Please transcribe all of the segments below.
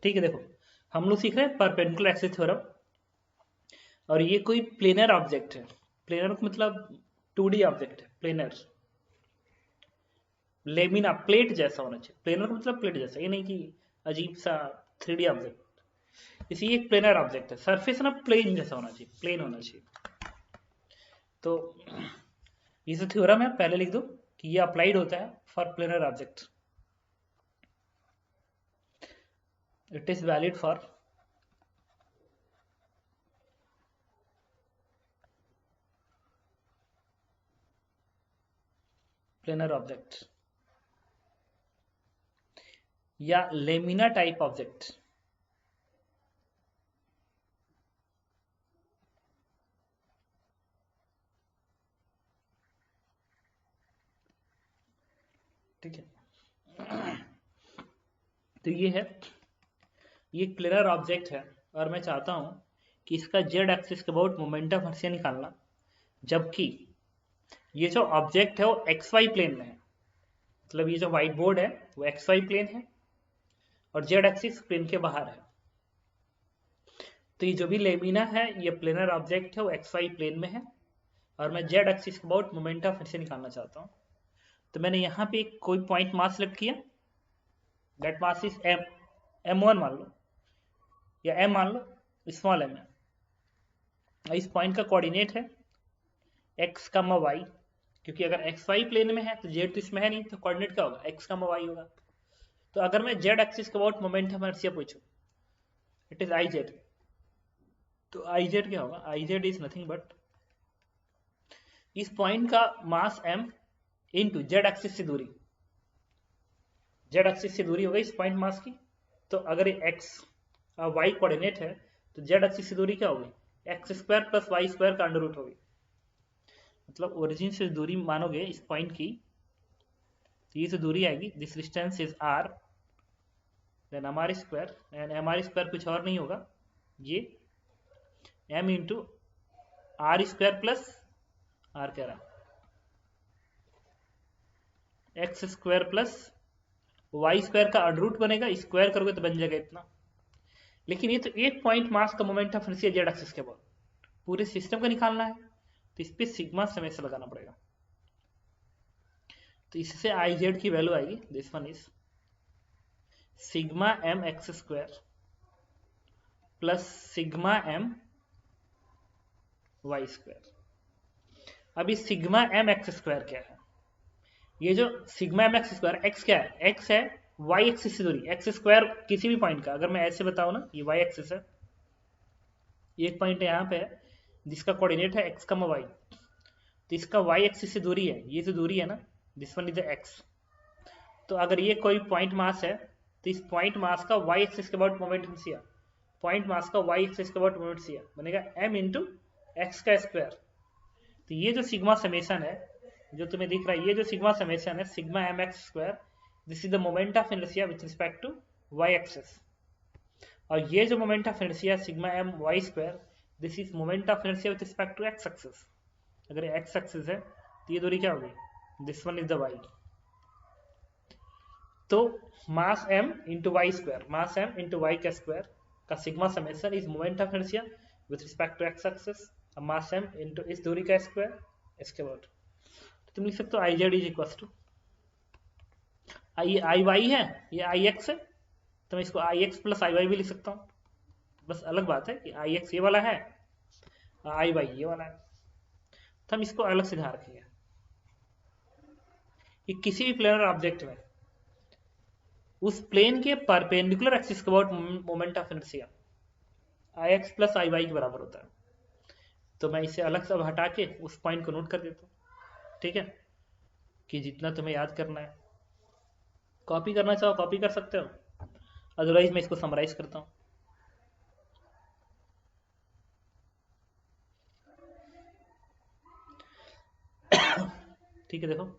ठीक है, देखो हम लोग सीख रहे हैं परपेंडिकुलर एक्सिस थ्योरम, और ये कोई प्लेनर ऑब्जेक्ट है। प्लेनर मतलब 2D ऑब्जेक्ट है, प्लेनर लेमिना प्लेट जैसा होना चाहिए। प्लेनर का मतलब प्लेट जैसा, ये नहीं कि अजीब सा 3D ऑब्जेक्ट। इसी एक प्लेनर ऑब्जेक्ट है, सरफेस ना प्लेन जैसा होना चाहिए, प्लेन होना चाहिए। तो ये जो थ्योरम है पहले लिख दो कि ये अप्लाइड होता है for planar object. It is valid for planar object या लेमिना टाइप ऑब्जेक्ट। ठीक है, तो ये है, ये एक प्लेनर ऑब्जेक्ट है और मैं चाहता हूं कि इसका जेड एक्सिस के अबाउट मोमेंट ऑफ इनर्शिया निकालना, जबकि ये जो ऑब्जेक्ट है वो एक्स वाई प्लेन में है। मतलब ये जो व्हाइट बोर्ड है वो एक्स वाई प्लेन है और जेड एक्सिस प्लेन के बाहर है। तो ये जो भी लेमिना है ये प्लेनर ऑब्जेक्ट है, वो एक्स वाई प्लेन में है और मैं जेड एक्सिस के अबाउट मोमेंट ऑफ इनर्शिया निकालना चाहता हूँ। तो मैंने यहाँ पे कोई पॉइंट मास सेलेक्ट किया, that mass is M, m1 मान लो या m मान लो, स्मॉल m है। इस पॉइंट का कोऑर्डिनेट है x, y, क्योंकि अगर एक्स वाई प्लेन में है तो जेड तो इसमें है नहीं, तो कोऑर्डिनेट क्या होगा, x, y होगा। तो अगर मैं जेड एक्सिस के अबाउट मोमेंट ऑफ इनर्शिया पूछूं, इट इज आई जेड, तो आई जेड क्या होगा, आई जेड इज नथिंग बट इस पॉइंट का मास m इंटू जेड एक्सिस से दूरी, जेड एक्सिस से दूरी होगी इस पॉइंट मास की। तो अगर ये x y कोऑर्डिनेट है तो जेड एक्सिस से दूरी क्या होगी, x square plus y square का अंडर रूट होगी। मतलब ओरिजिन से दूरी मानोगे इस पॉइंट की, तो ये जो दूरी आएगी, this distance is r, then m r square, and m r square कुछ और नहीं होगा, ये m into r square plus r कह रहा x square plus y square का अंडर रूट बनेगा, स्क्वायर करोगे तो बन जाएगा इतना। लेकिन ये तो एक पॉइंट मास का moment of inertia Z axis के बाद, पूरे सिस्टम का निकालना है तो इस पे सिग्मा समय से लगाना पड़ेगा। तो इससे आई जेड की वैल्यू आएगी, this one is sigma m x square plus sigma m y square. अभी सिग्मा एम एक्स स्क्वायर क्या है, ये जो sigma m x square, x क्या है, एक्स है वाई एक्सिस से दूरी, एक्स स्क्वायर किसी भी पॉइंट का, अगर मैं ऐसे बताऊं ना, ये वाई एक्सिस है, एक पॉइंट यहाँ पे है जिसका कोऑर्डिनेट है एक्स, वाई, तो इसका वाई एक्सिस से दूरी है, ये जो दूरी है ना, this one is the x. तो अगर ये कोई पॉइंट मास है तो इस पॉइंट मास का वाई एक्सिस के about moment inertia, point mass का वाई एक्सिस के अबाउट मोमेंट इनर्शिया बनेगा m इंटू एक्स का स्क्वायर। तो ये जो सिग्मा समेशन है जो तुम्हें दिख रहा है, ये जो सिग्मा समेशन है sigma m x square, this is the moment of inertia with respect to y axis. और ये जो moment of inertia sigma m y square, this is moment of inertia with respect to x axis. अगर x axis है तो ये दूरी क्या होगी, this one is the y. तो mass m into y square, mass m into y का square का sigma summation is moment of inertia with respect to x axis, mass m into इस दूरी का स्क्वायर इसके बाद। तो तुम लिख सकते हो I z is equal to I y है, ये आई एक्स है, तो मैं इसको I x plus I Y भी लिख सकता हूँ। बस अलग बात है कि आई एक्स ये वाला है, आई वाई ये वाला है, तो हम इसको अलग से ध्यान रखेंगे कि किसी भी प्लेनर ऑब्जेक्ट में उस प्लेन के परपेंडिकुलर एक्सिस के about moment of inertia I x plus I y के बराबर होता है। तो मैं इसे अलग से हटा के उस पॉइंट को नोट कर देता हूँ, ठीक है, कि जितना तुम्हें याद करना है। कॉपी करना चाहो कॉपी कर सकते हो, अदरवाइज मैं इसको समराइज करता हूँ। ठीक है, देखो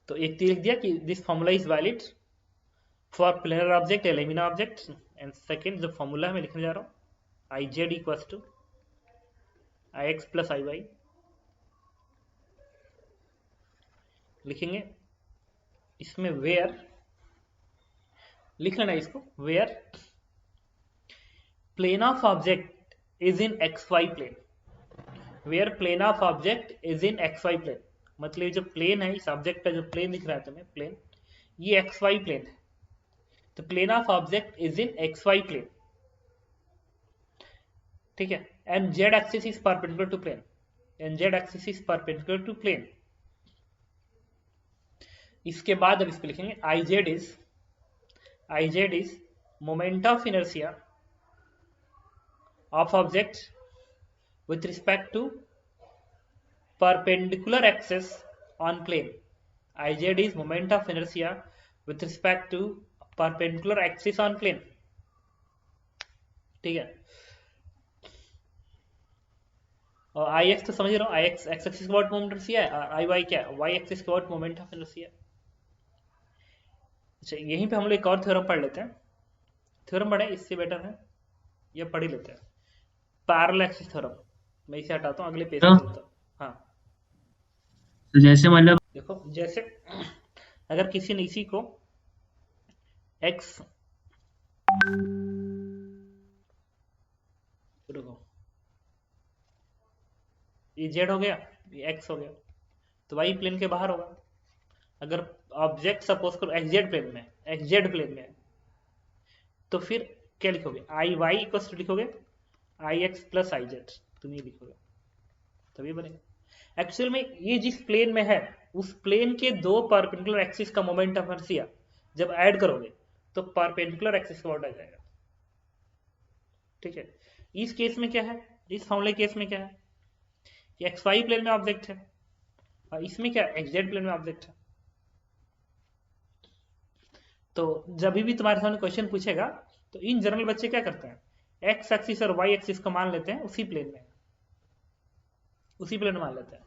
तो एक तो लिख दिया कि this formula is valid for planar object या लेमिना ऑब्जेक्ट, एंड सेकेंड जो फॉर्मूला मैं लिखने जा रहा हूँ I z equal to I x plus I y लिखेंगे। इसमें वेयर लिख लेना इसको, where plane of object is in x y plane, where plane of object is in x y plane, मतलब जो प्लेन है इस ऑब्जेक्ट का जो प्लेन दिख रहा है तुम्हें प्लेन, ये एक्स वाई प्लेन है, तो plane of object is in x y plane, ठीक है, and z axis is perpendicular to plane, and z axis is perpendicular to plane. इसके बाद अब इस पे लिखेंगे I z is moment of inertia of object with respect to perpendicular axis on plane. Iz is moment of inertia with respect to perpendicular axis on plane, ठीक है। और आई x तो समझ रहा हूँ, आई एक्स एक्स एक्सिस के about moment inertia है, आई Y क्या है, वाई एक्सिस के अबाउट मोमेंट ऑफ इनर्शिया। अच्छा यहीं पे हम लोग एक और थ्योरम पढ़ लेते हैं, थ्योरम पढ़े इससे बेटर है, ये पढ़ ही लेते हैं, पैरेलल एक्सिस थ्योरम। मैं इसे हटाता हूँ, अगले पेज पे चलता हूँ। हाँ तो जैसे मतलब देखो, जैसे अगर किसी ने इसी को x रुको, ये z हो गया, ये x हो गया, तो y प्लेन के बाहर होगा। अगर ऑब्जेक्ट सपोज करो xz प्लेन में, xz प्लेन में, तो फिर क्या लिखोगे, आई वाई इक्वल टू लिखोगे I x plus I Z, तुम ये लिखोगे तभी बनेगा। एक्चुअल में ये जिस प्लेन में है उस प्लेन के दो परपेंडिकुलर एक्सिस का मोमेंट ऑफ इनर्शिया जब ऐड करोगे तो परपेंडिकुलर एक्सिस का आ जाएगा, ठीक है। इस केस में क्या है, इस फॉर्मूले केस में क्या है कि एक्स वाई प्लेन में ऑब्जेक्ट है और इसमें क्या एक्स जेड प्लेन में ऑब्जेक्ट है। तो जब भी तुम्हारे सामने क्वेश्चन पूछेगा तो इन जनरल बच्चे क्या करते हैं, एक्स एक्सिस और वाई एक्सिस को मान लेते हैं उसी प्लेन में, उसी प्लेन में मान लेते हैं,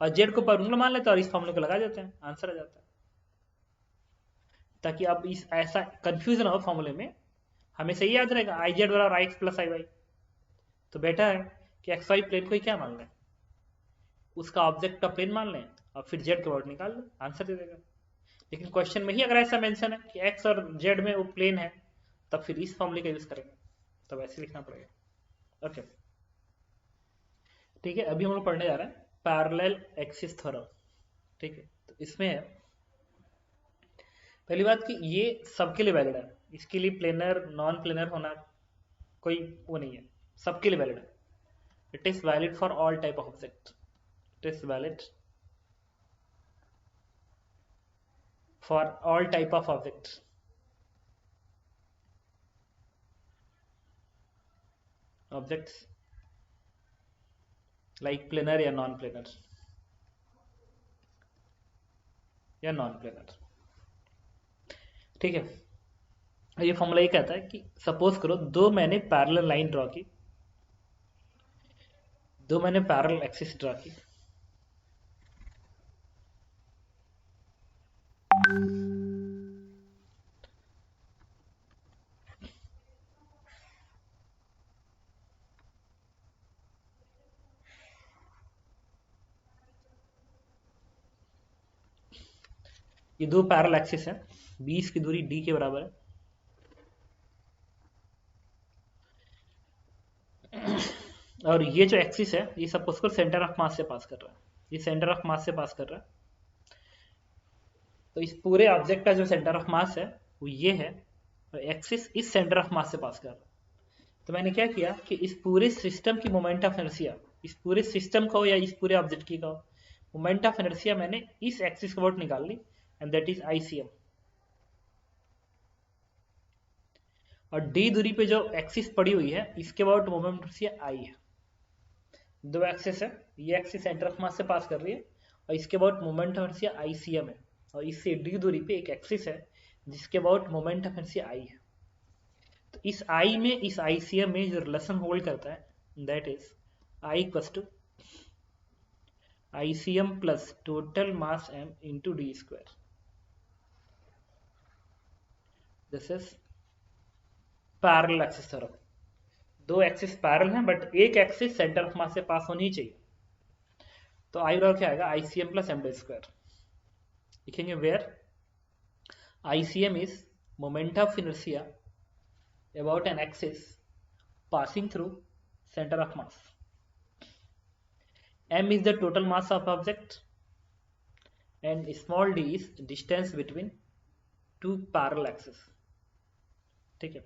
और जेड को परपेंडिकुलर मान लेते हैं और इस फॉर्मूले को लगा देते हैं, आंसर आ जाता है। ताकि अब इस ऐसा कंफ्यूजन हो फॉर्मूले में, हमें सही याद रहेगा आई जेड बराबर आई एक्स प्लस आई वाई, तो बेटर है कि एक्स वाई प्लेन को ही क्या मान लें, उसका ऑब्जेक्ट का प्लेन मान लें और फिर जेड के अबाउट निकाल लें, आंसर दे देगा। लेकिन क्वेश्चन में ही अगर ऐसा मेंशन है कि एक्स और जेड में वो प्लेन है, तब फिर इस फॉर्मूले का यूज करेंगे, तब ऐसे लिखना पड़ेगा। ओके ठीक है, अभी हम लोग पढ़ने जा रहे हैं पैरेलल एक्सिस थ्योरम, ठीक है। तो इसमें पहली बात कि ये सबके लिए वैलिड है, इसके लिए प्लेनर नॉन प्लेनर होना कोई वो नहीं है, सबके लिए वैलिड है। It is valid for all type of object, it is valid for all type of object. Objects like planar या नॉन प्लेनर, या नॉन प्लेनर, ठीक है। ये फॉर्मूला ये कहता है कि सपोज करो दो मैंने पैरेलल लाइन ड्रॉ की, दो मैंने पैरेलल एक्सिस ड्रॉ की, ये दो पैरेलल एक्सिस है, 20 की दूरी d के बराबर है, और ये जो एक्सिस है ये सपोज करो सेंटर ऑफ मास से पास कर रहा है, ये सेंटर ऑफ मास से पास कर रहा है, तो इस पूरे ऑब्जेक्ट का जो सेंटर ऑफ मास है वो ये है, और एक्सिस इस सेंटर ऑफ मास से पास कर रहा है। तो मैंने क्या किया कि इस पूरे सिस्टम की मोमेंट ऑफ इनर्शिया, इस पूरे सिस्टम का हो या इस पूरे ऑब्जेक्ट की का हो, मोमेंट ऑफ इनर्शिया मैंने इस एक्सिस के अबाउट निकाल ली, एंड दैट इज ICM। और d दूरी पे जो एक्सिस पड़ी हुई है इसके about moment of inertia I है। दो एक्सिस है, ये एक्सिस सेंटर ऑफ मास से पास कर रही है और इसके about moment of inertia ICM है, और इससे d दूरी पे एक एक्सिस है जिसके about moment of inertia I है। तो इस I में, इस ICM में जो रिलेशन होल्ड करता है that is I equals to ICM plus total mass m into d square. This is parallel axis theorem. दो एक्सिस पैरेलल हैं बट एक एक्सिस सेंटर ऑफ मास से पास होनी चाहिए। तो आई बराबर क्या आएगा, ICM प्लस एम स्क्वायर। लिखेंगे where ICM is moment of inertia about an axis passing through center of mass. M is the total mass of object and small d is distance between two parallel axes. ठीक है,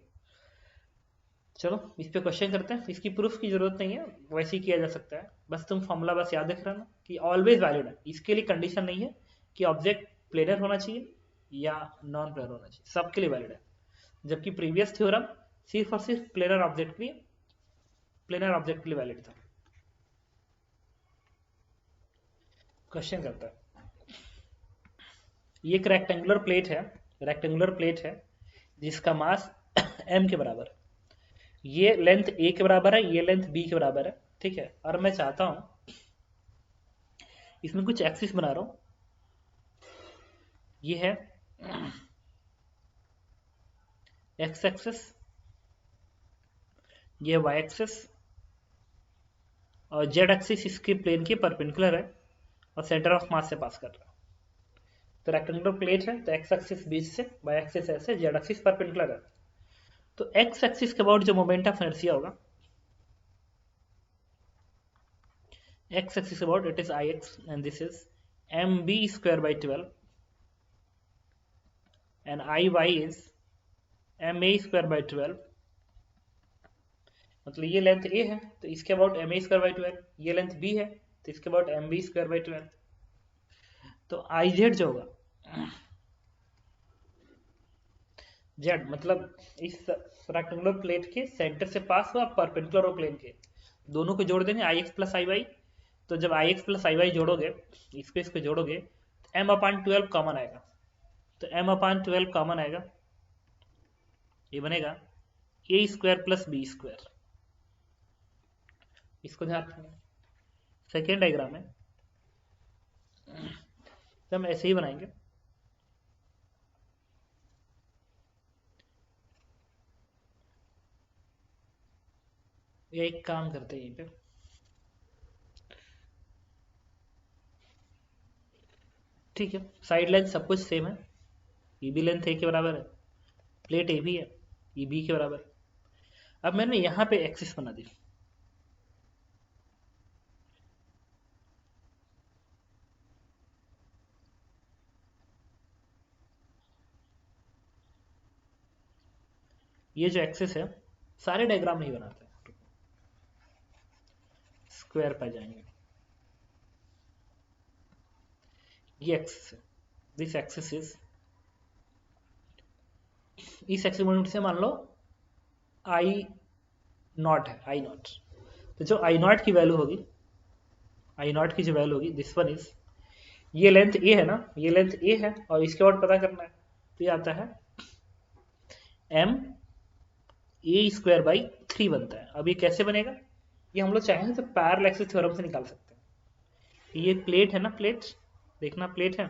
चलो इस पे question करते हैं। इसकी proof की जरूरत नहीं है, वैसे ही किया जा सकता है, बस तुम फॉर्मूला बस याद रख रखना कि ऑलवेज वैलिड है। इसके लिए कंडीशन नहीं है कि ऑब्जेक्ट प्लेनर होना चाहिए या नॉन प्लेनर होना चाहिए, सबके लिए वैलिड है। जबकि प्रीवियस थ्योरम सिर्फ और सिर्फ प्लेनर ऑब्जेक्ट के लिए वैलिड था। क्वेश्चन करता है, ये एक रेक्टेंगुलर प्लेट है जिसका मास m के बराबर है। ये लेंथ a के बराबर है, ये लेंथ b के बराबर है, ठीक है। और मैं चाहता हूं इसमें कुछ एक्सिस बना रहा हूं। ये है x एक्सिस, ये y एक्सिस और z एक्सिस इसके प्लेन के परपेंडिकुलर है और सेंटर ऑफ मास से पास कर रहा है। तो रेक्टेंगुलर प्लेट है तो x एक्सिस बीच से, y एक्सिस ऐसे, z एक्सिस परपेंडिकुलर है। तो x एक्सिस के अबाउट जो मोमेंट ऑफ इनर्शिया होगा, x axis about it is ix and this is mb square by 12 and iy is ma square by 12। मतलब ये length a है तो इसके अबाउट ma स्क्वायर बाय 12, ये लेंथ b है तो इसके अबाउट mb स्क्वायर बाय 12। तो iz जो होगा z मतलब इस रेक्टेंगुलर प्लेट के सेंटर से पास हुआ परपेंडिकुलर हो प्लेन के, दोनों को जोड़ देंगे ix प्लस iy। तो जब ix प्लस iy जोड़ोगे, इसको जोड़ोगे तो m/12 कॉमन आएगा। तो m/12 कॉमन आएगा, ये बनेगा a square plus b square. इसको ध्यान रखना। सेकेंड डायग्राम है तो हम ऐसे ही बनाएंगे। ये एक काम करते हैं, यहीं पे ठीक है, साइड लेंथ सब कुछ सेम है, ये भी लेंथ a के बराबर है, प्लेट a भी है, ये b के बराबर है। अब मैंने यहां पे एक्सिस बना दी, ये जो एक्सिस है, सारे डायग्राम नहीं बनाते, स्क्वायर पर जाएंगे। ये एक्सिस है, दिस एक्सिस इज, इस एक्सिस मोमेंट से मान लो I नॉट है, I नॉट। तो जो I नॉट की वैल्यू होगी, I नॉट की जो वैल्यू होगी, दिस वन इज, ये लेंथ a है ना, ये लेंथ a है और इसके बाद पता करना है, तो ये आता है m a स्क्वायर बाई 3 बनता है। अब ये कैसे बनेगा, ये हम लोग चाहें तो पैरेलल एक्सिस थ्योरम से निकाल सकते हैं। ये प्लेट है ना, प्लेट देखना, प्लेट है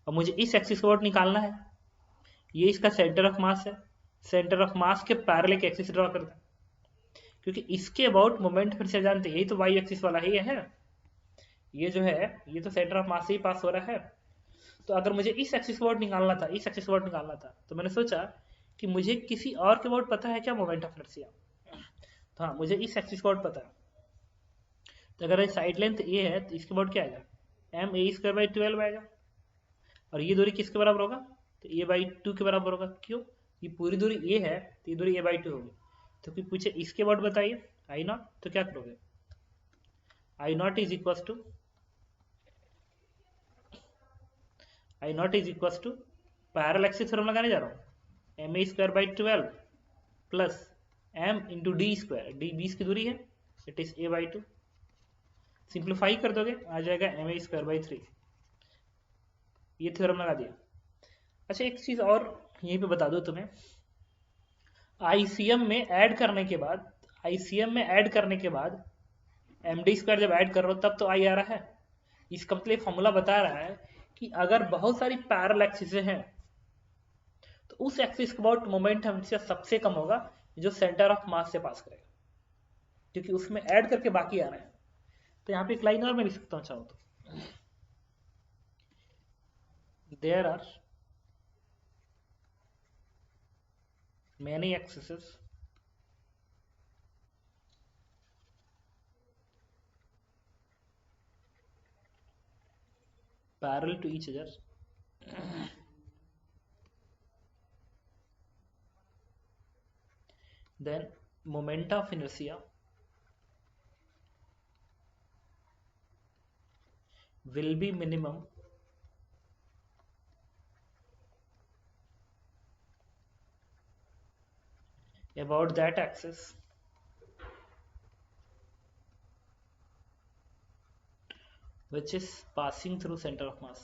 और मुझे इस एक्सिस को अबाउट निकालना है। ये इसका सेंटर ऑफ मास है, सेंटर ऑफ मास के पैरेलल एक एक्सिस ड्रॉ करते हैं, क्योंकि इसके अबाउट मोमेंट फिर से जानते हैं, यही तो y एक्सिस वाला ही है। ये जो है ये तो सेंटर ऑफ मास से ही पास हो रहा है। तो अगर मुझे इस एक्सिस को अबाउट निकालना था, इस एक्सिस को अबाउट निकालना था, तो मैंने सोचा कि मुझे किसी और के अबाउट पता है क्या मोमेंट ऑफ इनर्शिया। तो हाँ, मुझे इस एक्सिस को अबाउट पता है। तो अगर साइड लेंथ a है तो इसके अबाउट क्या आएगा, ma स्क्वायर बाई 12 आएगा। और ये दूरी किसके बराबर होगा, तो a/2 के बराबर होगा। क्यों, ये पूरी दूरी a है तो ये दूरी a/2 होगी। तो कोई पूछे इसके अबाउट बताइए I नॉट, तो क्या करोगे, I naught is equal to parallel axis theorem लगाने जा रहा हूँ, ma square by 12 plus m into d square, d 20 की दूरी है, इट इज a/2। सिंप्लीफाई कर दोगे आ जाएगा ma स्क्वायर बाई 3। ये थ्योरम लगा दिया। अच्छा एक चीज और यहीं पे बता दो तुम्हें, ICM में ऐड करने के बाद md स्क्वायर जब ऐड कर रहे हो तब तो I आ रहा है। इसका मतलब फॉर्मूला बता रहा है कि अगर बहुत सारी पैरेलल एक्सिस हैं तो उस एक्सिस के अबाउट मोमेंट हमेशा सबसे कम होगा जो सेंटर ऑफ मास से पास करेगा, क्योंकि उसमें ऐड करके बाकी आ रहे हैं। तो यहाँ पे एक लाइन और मैं लिख सकता हूँ चाहूँ तो, there are many axes parallel to each other then moment of inertia will be minimum about that axis which is passing through center of mass.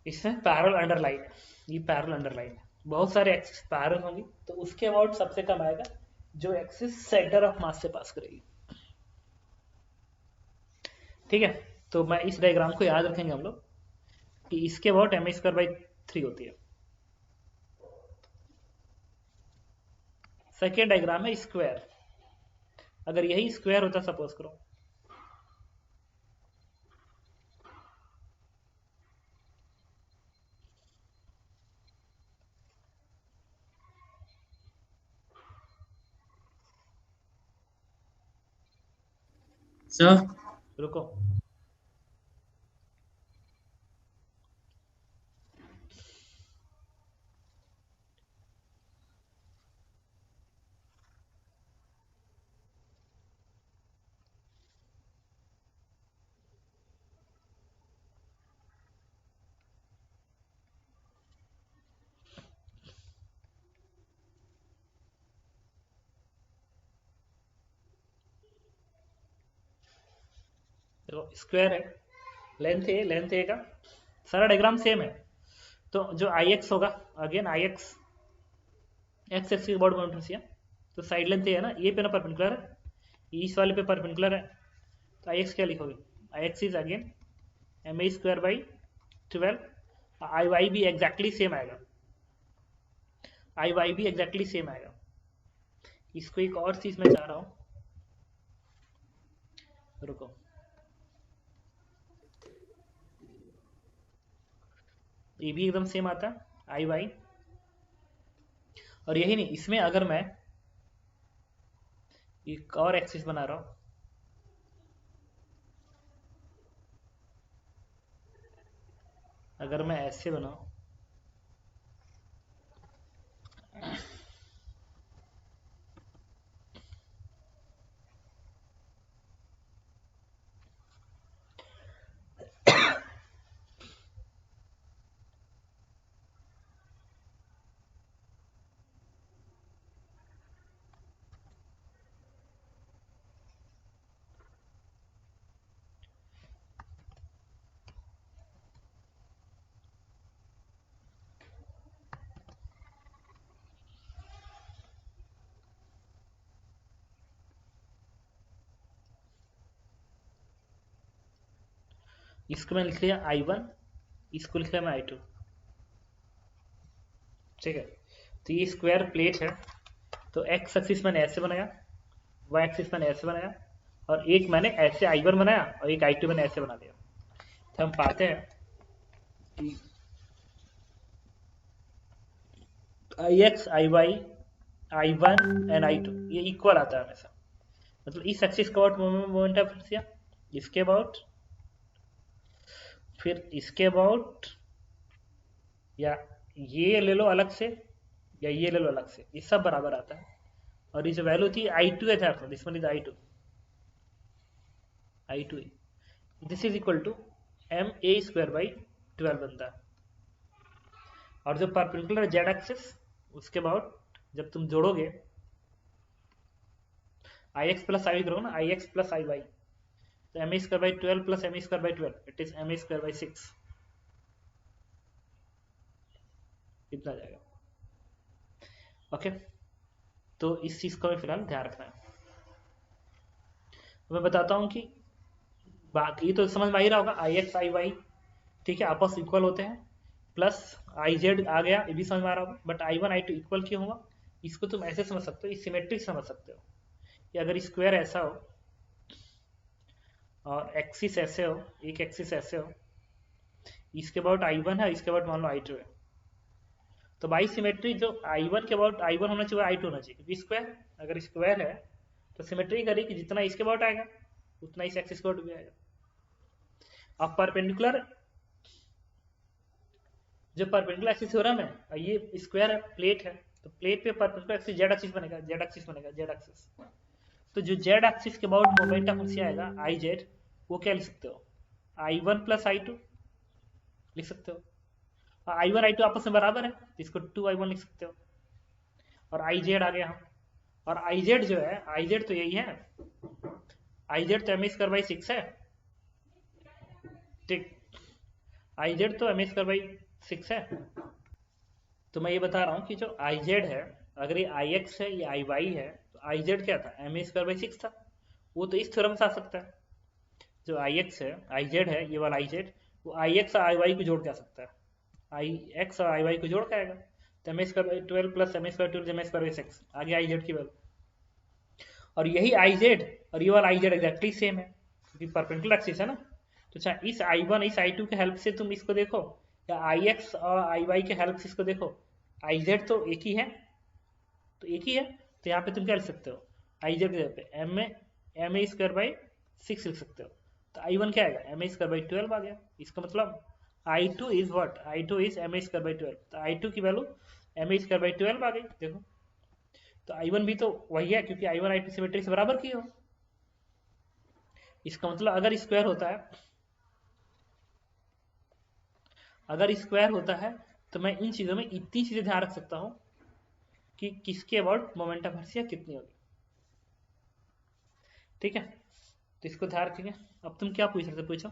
इसमें पैरल अंडरलाइन है, ये पैरल अंडरलाइन है, बहुत सारे एक्सिस पैरल होंगी, तो उसके about सबसे कम आएगा जो एक्सिस सेंटर ऑफ मास से पास करेगी। ठीक है, तो मैं इस डायग्राम को याद रखेंगे हम लोग कि इसके अबाउट m²/3 होती है। सेकेंड डायग्राम है स्क्वायर, अगर यही स्क्वायर होता सपोज करो, सर रुको, देखो स्क्वायर है, लेंथ ए का सारा डायग्राम सेम है, तो जो आई एक्स होगा, again I x x x की बॉडी मोमेंट है, तो साइड लेंथ है ना, ये पे ना परपेंडिकुलर है, इस वाले पे परपेंडिकुलर है, तो आई एक्स क्या लिखोगे, I X is again ma²/12, I Y भी एग्जैक्टली सेम आएगा, आई वाई भी एग्जैक्टली सेम आएगा। इसको एक और चीज मैं चाह रहा हूँ, रुको, ये भी एकदम सेम आता है आई वाई, और यही नहीं, इसमें अगर मैं एक और एक्सिस बना रहा हूं, अगर मैं ऐसे बनाऊं, इसको मैं लिख लिया I1, इसको लिख लिया मैं I2। ठीक है, तो ये स्क्वायर प्लेट है, तो एक्स एक्सिस मैंने ऐसे बनाया, वाई एक्सिस मैंने ऐसे बनाया, और एक मैंने ऐसे I1 बनाया और एक I2 मैंने ऐसे बना दिया। तो हम पाते हैं कि IX, IY, I1 and I2 ये इक्वल आता है हमेशा, मतलब इस एक्सिस का अबाउट मोमेंट ऑफ इनर्शिया, इसके अबाउट, फिर इसके अबाउट, या ये ले लो अलग से या ये ले लो अलग से, ये सब बराबर आता है। और ये जो वैल्यू थी I2 है, था this one is I2 this is equal to ma²/12 बनता है। और जो परपेंडिकुलर जेड एक्सिस, उसके अबाउट जब तुम जोड़ोगे IX प्लस आई करोगे ना, IX प्लस IY, तो ma²/12 plus ma²/12 it is ma²/6, कितना जाएगा। ओके, तो इस चीज का भी फिलहाल ध्यान रखना है। मैं बताता हूं कि बाकी तो समझ में आ ही रहा होगा, आई एक्स आई वाई, ठीक है, आपस इक्वल होते हैं, प्लस आई जेड आ गया, ये भी समझ में आ रहा होगा। But I one I two equal क्यों हुआ, इसको तुम ऐसे समझ सकते हो, इस सिमेट्रिक समझ सकते हो कि अगर स्क्वायर ऐसा हो और एक्सिस ऐसे हो, एक एक्सिस ऐसे हो, इसके अबाउट आई वन है, इसके अबाउट मान लो आई टू है, तो बाई सिमेट्री जो आई वन के अबाउट आई वन होना चाहिए आई टू होना चाहिए, क्योंकि स्क्वायर, अगर स्क्वायर है तो सिमेट्री करेगी, जितना इसके अबाउट आएगा उतना इस एक्सिस के अबाउट भी आएगा। अब परपेंडिकुलर, जो परपेंडिकुलर एक्सिस थ्योरम है, ये स्क्वायर है, प्लेट है, तो प्लेट पे परपेंडिकुलर एक्सिस जेड एक्सिस बनेगा, जेड एक्सिस बनेगा, जेड एक्सिस। तो जो जेड एक्सिस के अबाउट मोमेंट ऑफ इनर्शिया आएगा आई जेड, वो क्या लिख सकते हो, I one plus I two लिख सकते हो। आई वन आई टू आपस में बराबर है, इसको टू आई वन लिख सकते हो। और आई जेड आ गया हम, और आई जेड जो है, आई जेड तो यही है, आई जेड तो एम स्क्वायर बाई सिक्स है, ठीक, आई जेड तो एम स्क्वायर बाई सिक्स है। तो मैं ये बता रहा हूँ कि जो आई जेड है, अगर ये आई एक्स है, ये आई वाई है, तो आई जेड क्या था, एम स्क्वायर बाई सिक्स था, वो तो इस थ्योरम से आ सकता है। जो आई एक्स है, आई जेड है, ये वाला आई जेड, वो आई एक्स और आई वाई को जोड़ के आ सकता है, आई एक्स और आई वाई को जोड़ के आएगा, तो M square by twelve plus M square twelve M square by six आ गया आई जेड की वैल्यू। और यही आई जेड और ये वाला आई जेड एग्जैक्टली सेम है, क्योंकि परपेंडिकुलर एक्सिस है ना। तो अच्छा, इस आई वन इस आई टू के हेल्प से तुम इसको देखो, या आई एक्स और आई वाई के हेल्प से इसको देखो, आई जेड तो एक ही है, तो एक ही है, तो यहाँ पे तुम क्या लिख सकते हो, आई जेड के जगह पे M A square by six लिख सकते हो, तो आई वन क्या आएगा, M A square by twelve आ गया। इसका मतलब I two is what, I two is M A square by twelve, तो आई टू की value M A square by twelve आ गई। देखो, तो आई वन भी तो वही है, क्योंकि आई वन आई टू सिमेट्री से बराबर की हो। इसका मतलब अगर स्क्वायर होता है, अगर स्क्वायर होता है तो मैं इन चीजों में इतनी चीजें ध्यान रख सकता हूं कि किसके अबाउट मोमेंट ऑफ इनर्शिया कितनी होगी, ठीक है, तो इसको ध्यान रखेंगे। अब तुम क्या पूछ रहे थे, पूछो।